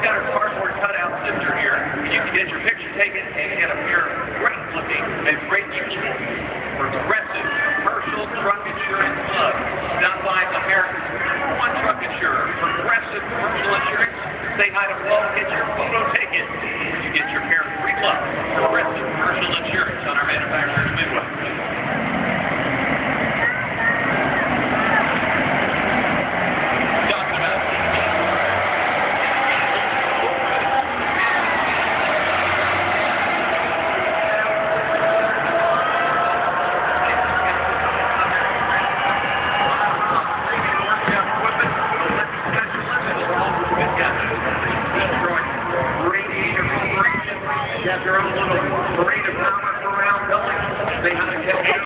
we've got our cardboard cutout sifter here. You can get your picture taken and get a pair of great looking and great useful progressive commercial truck insurance gloves. Stop by America's #1 truck insurer, Progressive Commercial Insurance. Say hi to Flo, get your photo taken. You get your pair of free gloves. Progressive Commercial Insurance on our manufacturer's Midwest. You have your own little parade of power.